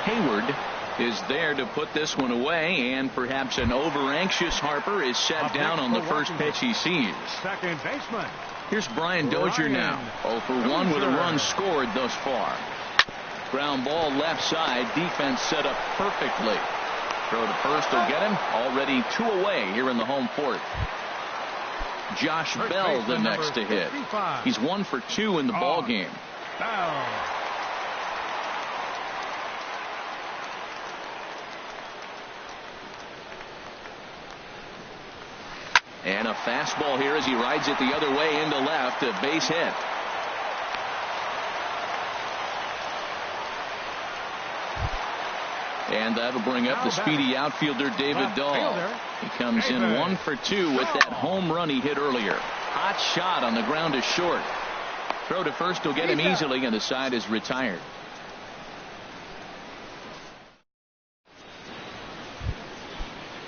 [SPEAKER 1] Hayward is there to put this one away, and perhaps an over-anxious Harper is set down on the first pitch he sees.
[SPEAKER 3] Second baseman.
[SPEAKER 1] Here's Brian Dozier now. 0 for 1 with a run scored thus far. Ground ball left side. Defense set up perfectly. Throw to first will get him. Already 2 away here in the home fourth. Josh Bell the next to hit. He's 1 for 2 in the ball game. And a fastball here as he rides it the other way into left. A base hit. And that'll bring up the speedy outfielder David Dahl. He comes in 1 for 2 with that home run he hit earlier. Hot shot on the ground is short. Throw to first will get him easily, and the side is retired.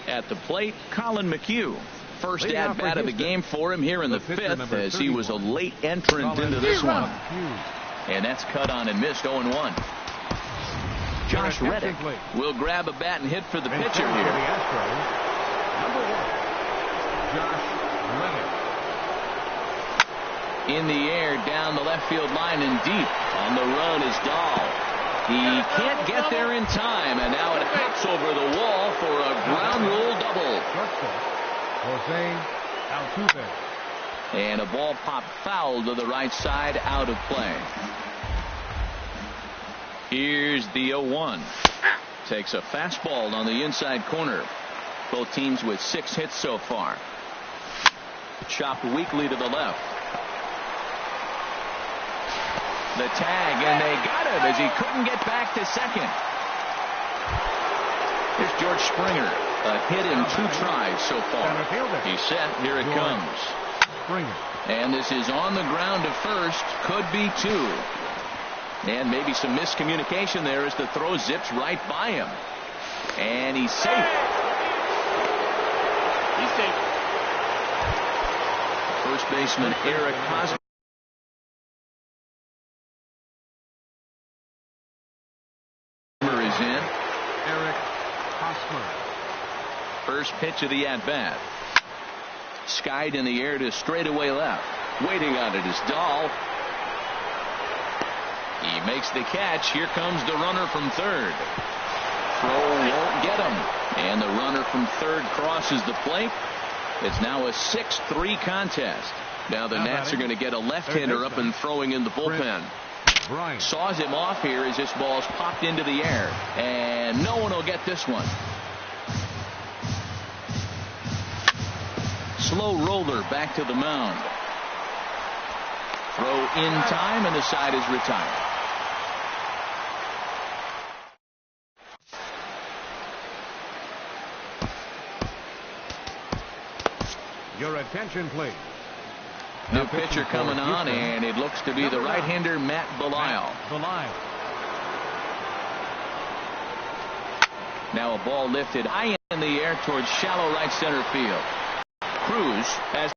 [SPEAKER 1] At the plate, Colin McHugh. First at-bat of the game for him here in the 5th, as he was a late entrant into this one. And that's cut on and missed. 0-1. Josh Reddick will grab a bat and hit for the pitcher here. In the air, down the left field line and deep. On the run is Dahl. He can't get there in time, and now it hops over the wall for a ground rule double. And a ball pop foul to the right side, out of play. Here's the 0-1. Takes a fastball on the inside corner. Both teams with 6 hits so far. Chopped weakly to the left. The tag, and they got him as he couldn't get back to second. Here's George Springer. A hit in 2 tries so far. He's set. Here it comes. And this is on the ground to first. Could be 2. And maybe some miscommunication there as the throw zips right by him. And he's safe.
[SPEAKER 5] He's safe.
[SPEAKER 1] First baseman Eric Hosmer is in.
[SPEAKER 3] Eric Hosmer.
[SPEAKER 1] First pitch of the at-bat. Skied in the air to straightaway left. Waiting on it is Dahl. He makes the catch. Here comes the runner from third. Throw won't get him. And the runner from third crosses the plate. It's now a 6-3 contest. Now the Nats are going to get a left-hander up and throwing in the bullpen. Saws him off here as this ball's popped into the air. And no one will get this one. Slow roller back to the mound. Throw in time, and the side is retired.
[SPEAKER 3] Your attention, please.
[SPEAKER 1] New pitcher coming on, and it looks to be the right-hander Matt Belisle. Now a ball lifted high in the air towards shallow right center field. Cruz has